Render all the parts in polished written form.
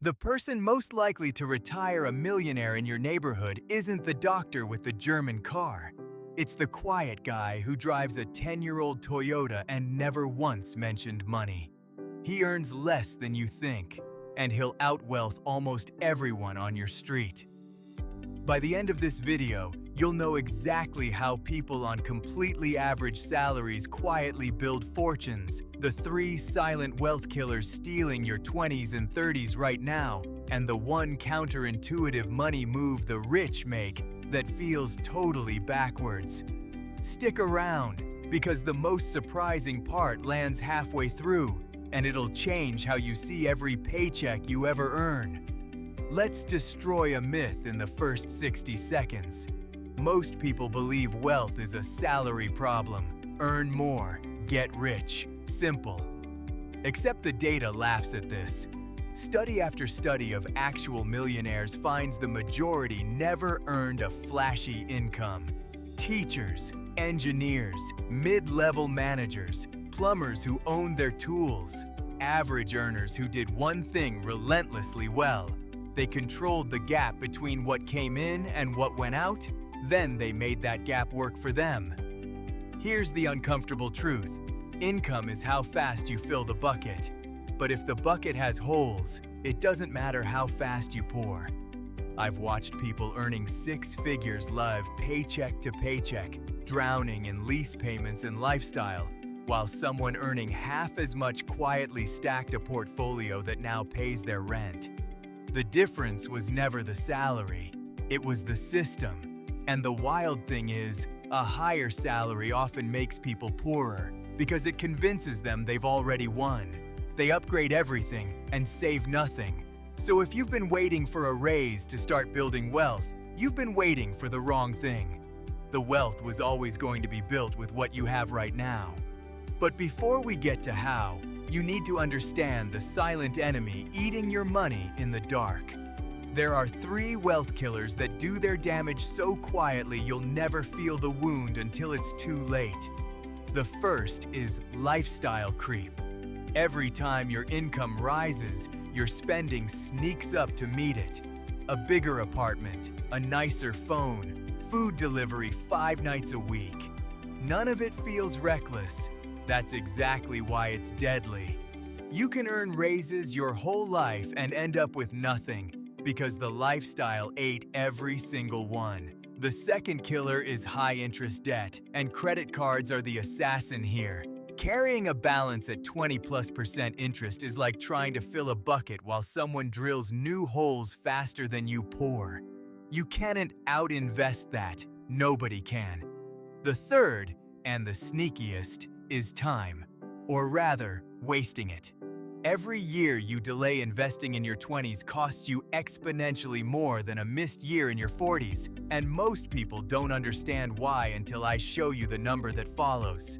The person most likely to retire a millionaire in your neighborhood isn't the doctor with the German car. It's the quiet guy who drives a 10-year-old Toyota and never once mentioned money. He earns less than you think, and he'll outwealth almost everyone on your street. By the end of this video, you'll know exactly how people on completely average salaries quietly build fortunes, the 3 silent wealth killers stealing your 20s and 30s right now, and the one counterintuitive money move the rich make that feels totally backwards. Stick around, because the most surprising part lands halfway through, and it'll change how you see every paycheck you ever earn. Let's destroy a myth in the first 60 seconds. Most people believe wealth is a salary problem. Earn more, get rich. Simple. Except the data laughs at this. Study after study of actual millionaires finds the majority never earned a flashy income. Teachers, engineers, mid-level managers, plumbers who owned their tools, average earners who did one thing relentlessly well. They controlled the gap between what came in and what went out, then they made that gap work for them. Here's the uncomfortable truth. Income is how fast you fill the bucket. But if the bucket has holes, it doesn't matter how fast you pour. I've watched people earning 6 figures live paycheck to paycheck, drowning in lease payments and lifestyle, while someone earning half as much quietly stacked a portfolio that now pays their rent. The difference was never the salary, it was the system. And the wild thing is, a higher salary often makes people poorer because it convinces them they've already won. They upgrade everything and save nothing. So if you've been waiting for a raise to start building wealth, you've been waiting for the wrong thing. The wealth was always going to be built with what you have right now. But before we get to how, you need to understand the silent enemy eating your money in the dark. There are 3 wealth killers that do their damage so quietly you'll never feel the wound until it's too late. The first is lifestyle creep. Every time your income rises, your spending sneaks up to meet it. A bigger apartment, a nicer phone, food delivery 5 nights a week. None of it feels reckless. That's exactly why it's deadly. You can earn raises your whole life and end up with nothing, because the lifestyle ate every single one. The second killer is high-interest debt, and credit cards are the assassin here. Carrying a balance at 20+% interest is like trying to fill a bucket while someone drills new holes faster than you pour. You can't out-invest that. Nobody can. The third, and the sneakiest, is time, or rather, wasting it. Every year you delay investing in your 20s costs you exponentially more than a missed year in your 40s, and most people don't understand why until I show you the number that follows.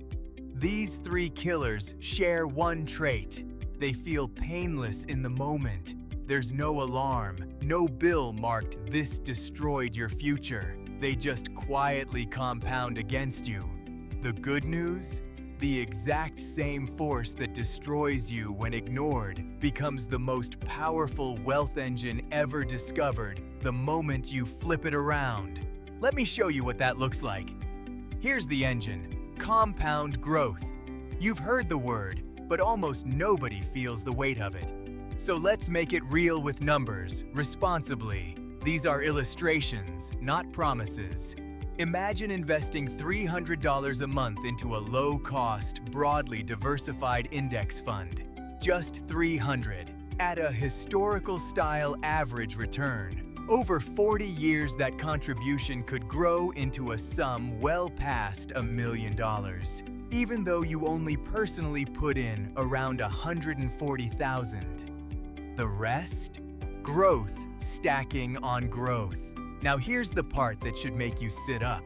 These 3 killers share one trait. They feel painless in the moment. There's no alarm, no bill marked "This destroyed your future." They just quietly compound against you. The good news? The exact same force that destroys you when ignored becomes the most powerful wealth engine ever discovered the moment you flip it around. Let me show you what that looks like. Here's the engine. Compound growth. You've heard the word, but almost nobody feels the weight of it. So let's make it real with numbers, responsibly. These are illustrations, not promises. Imagine investing $300 a month into a low-cost, broadly diversified index fund. Just $300, at a historical-style average return. Over 40 years, that contribution could grow into a sum well past $1 million, even though you only personally put in around $140,000. The rest? Growth stacking on growth. Now here's the part that should make you sit up.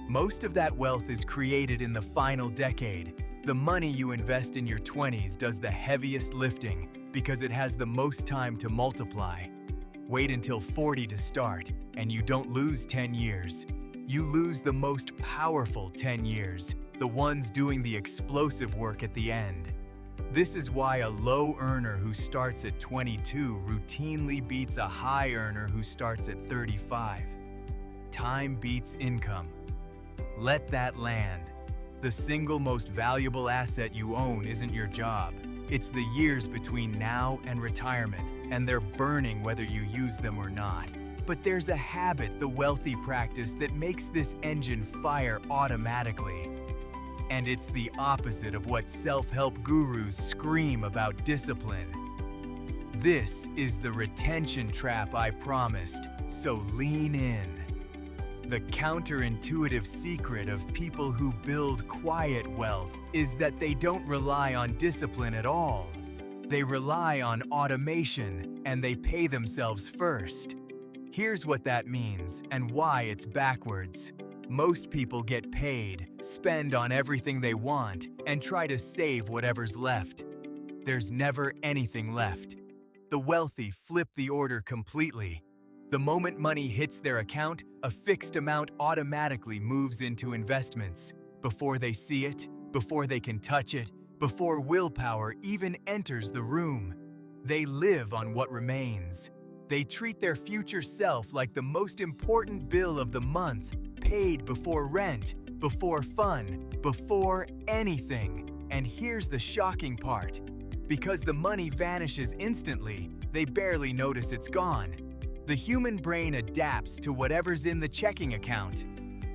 Most of that wealth is created in the final decade. The money you invest in your 20s does the heaviest lifting because it has the most time to multiply. Wait until 40 to start, and you don't lose 10 years. You lose the most powerful 10 years, the ones doing the explosive work at the end. This is why a low earner who starts at 22 routinely beats a high earner who starts at 35. Time beats income. Let that land. The single most valuable asset you own isn't your job. It's the years between now and retirement, and they're burning whether you use them or not. But there's a habit the wealthy practice that makes this engine fire automatically. And it's the opposite of what self-help gurus scream about discipline. This is the retention trap I promised, so lean in. The counterintuitive secret of people who build quiet wealth is that they don't rely on discipline at all. They rely on automation, and they pay themselves first. Here's what that means and why it's backwards. Most people get paid, spend on everything they want, and try to save whatever's left. There's never anything left. The wealthy flip the order completely. The moment money hits their account, a fixed amount automatically moves into investments. Before they see it, before they can touch it, before willpower even enters the room. They live on what remains. They treat their future self like the most important bill of the month, paid before rent, before fun, before anything. And here's the shocking part. Because the money vanishes instantly, they barely notice it's gone. The human brain adapts to whatever's in the checking account.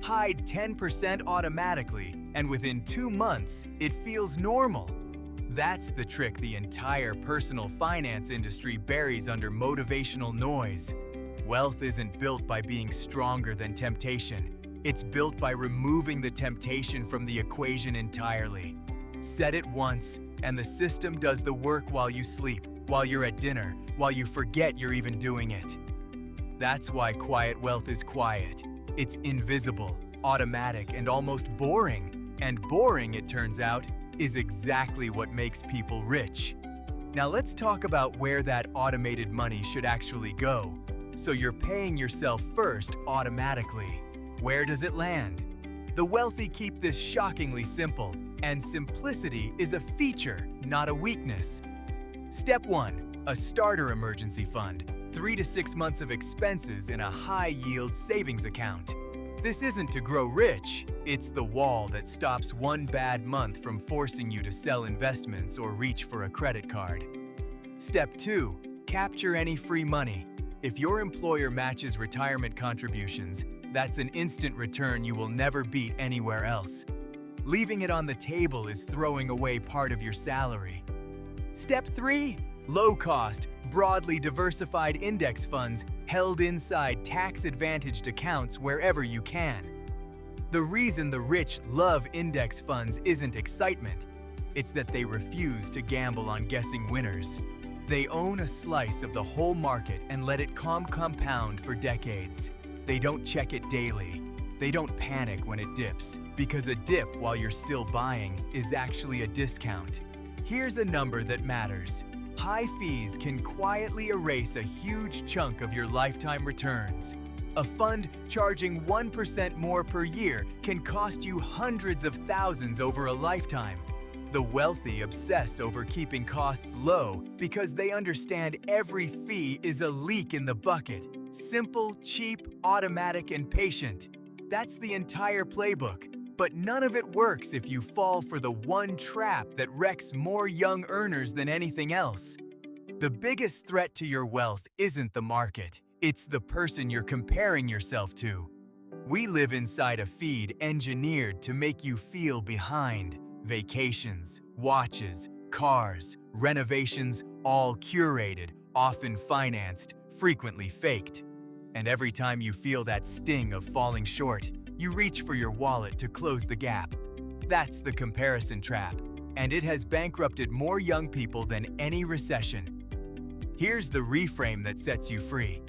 Hide 10% automatically, and within 2 months, it feels normal. That's the trick the entire personal finance industry buries under motivational noise. Wealth isn't built by being stronger than temptation. It's built by removing the temptation from the equation entirely. Set it once, and the system does the work while you sleep, while you're at dinner, while you forget you're even doing it. That's why quiet wealth is quiet. It's invisible, automatic, and almost boring. And boring, it turns out, is exactly what makes people rich. Now let's talk about where that automated money should actually go. So you're paying yourself first automatically. Where does it land? The wealthy keep this shockingly simple, and simplicity is a feature, not a weakness. Step 1. A starter emergency fund. 3 to 6 months of expenses in a high-yield savings account. This isn't to grow rich, it's the wall that stops one bad month from forcing you to sell investments or reach for a credit card. Step 2. Capture any free money. If your employer matches retirement contributions, that's an instant return you will never beat anywhere else. Leaving it on the table is throwing away part of your salary. Step 3. Low-cost, broadly diversified index funds held inside tax-advantaged accounts wherever you can. The reason the rich love index funds isn't excitement. It's that they refuse to gamble on guessing winners. They own a slice of the whole market and let it compound for decades. They don't check it daily. They don't panic when it dips, because a dip while you're still buying is actually a discount. Here's a number that matters. High fees can quietly erase a huge chunk of your lifetime returns. A fund charging 1% more per year can cost you hundreds of thousands over a lifetime. The wealthy obsess over keeping costs low because they understand every fee is a leak in the bucket. Simple, cheap, automatic, and patient. That's the entire playbook. But none of it works if you fall for the one trap that wrecks more young earners than anything else. The biggest threat to your wealth isn't the market. It's the person you're comparing yourself to. We live inside a feed engineered to make you feel behind. Vacations, watches, cars, renovations, all curated, often financed, frequently faked. And every time you feel that sting of falling short, you reach for your wallet to close the gap. That's the comparison trap, and it has bankrupted more young people than any recession. Here's the reframe that sets you free.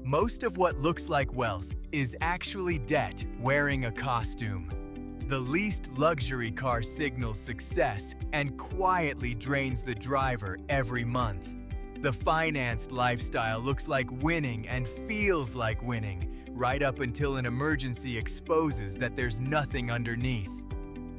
Most of what looks like wealth is actually debt wearing a costume. The least luxury car signals success and quietly drains the driver every month. The financed lifestyle looks like winning and feels like winning, right up until an emergency exposes that there's nothing underneath.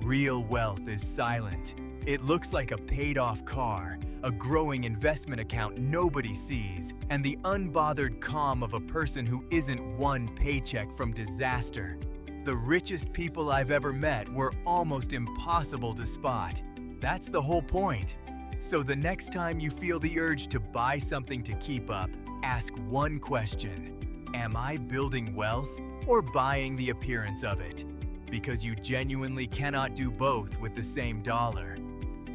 Real wealth is silent. It looks like a paid-off car, a growing investment account nobody sees, and the unbothered calm of a person who isn't one paycheck from disaster. The richest people I've ever met were almost impossible to spot. That's the whole point. So the next time you feel the urge to buy something to keep up, ask one question: am I building wealth or buying the appearance of it? Because you genuinely cannot do both with the same dollar.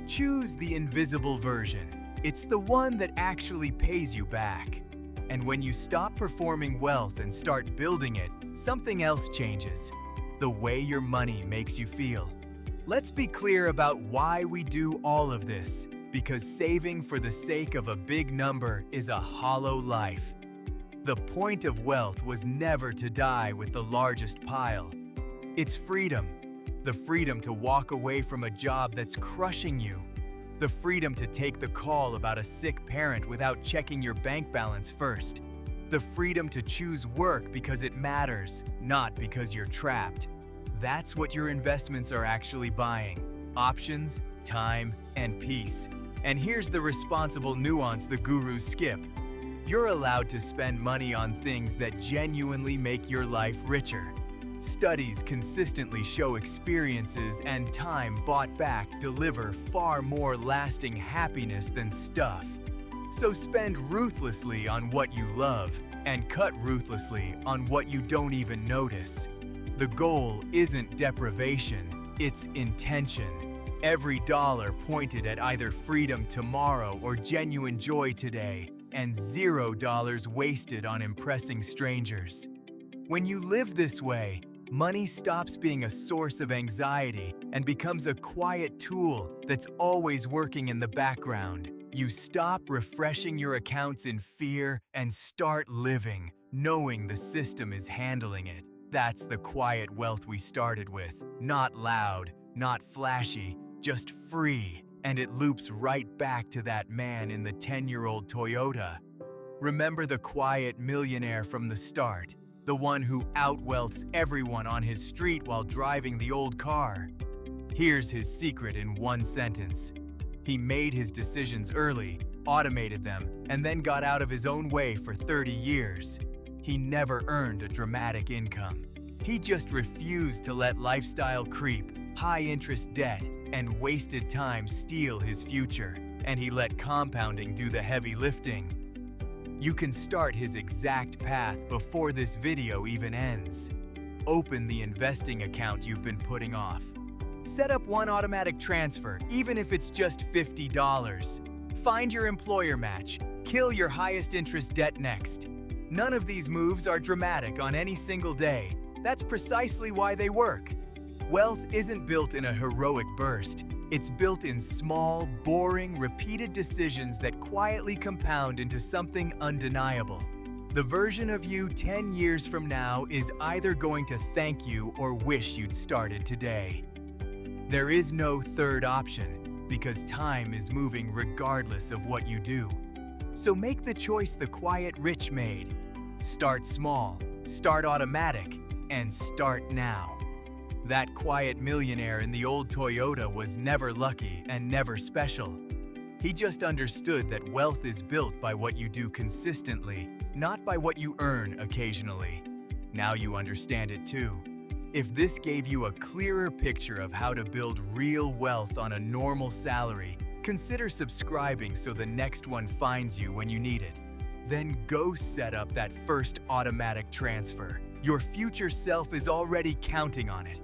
Choose the invisible version. It's the one that actually pays you back. And when you stop performing wealth and start building it, something else changes: the way your money makes you feel. Let's be clear about why we do all of this, because saving for the sake of a big number is a hollow life. The point of wealth was never to die with the largest pile. It's freedom. The freedom to walk away from a job that's crushing you. The freedom to take the call about a sick parent without checking your bank balance first. The freedom to choose work because it matters, not because you're trapped. That's what your investments are actually buying: options, time, and peace. And here's the responsible nuance the gurus skip. You're allowed to spend money on things that genuinely make your life richer. Studies consistently show experiences and time bought back deliver far more lasting happiness than stuff. So spend ruthlessly on what you love and cut ruthlessly on what you don't even notice. The goal isn't deprivation, it's intention. Every dollar pointed at either freedom tomorrow or genuine joy today, and $0 wasted on impressing strangers. When you live this way, money stops being a source of anxiety and becomes a quiet tool that's always working in the background. You stop refreshing your accounts in fear and start living, knowing the system is handling it. That's the quiet wealth we started with. Not loud, not flashy, just free. And it loops right back to that man in the 10-year-old Toyota. Remember the quiet millionaire from the start, the one who outwealths everyone on his street while driving the old car. Here's his secret in one sentence. He made his decisions early, automated them, and then got out of his own way for 30 years. He never earned a dramatic income. He just refused to let lifestyle creep, high-interest debt, and wasted time steal his future, and he let compounding do the heavy lifting. You can start his exact path before this video even ends. Open the investing account you've been putting off. Set up one automatic transfer, even if it's just $50. Find your employer match. Kill your highest interest debt next. None of these moves are dramatic on any single day. That's precisely why they work. Wealth isn't built in a heroic burst. It's built in small, boring, repeated decisions that quietly compound into something undeniable. The version of you 10 years from now is either going to thank you or wish you'd started today. There is no third option, because time is moving regardless of what you do. So make the choice the quiet rich made. Start small, start automatic, and start now. That quiet millionaire in the old Toyota was never lucky and never special. He just understood that wealth is built by what you do consistently, not by what you earn occasionally. Now you understand it too. If this gave you a clearer picture of how to build real wealth on a normal salary, consider subscribing so the next one finds you when you need it. Then go set up that first automatic transfer. Your future self is already counting on it.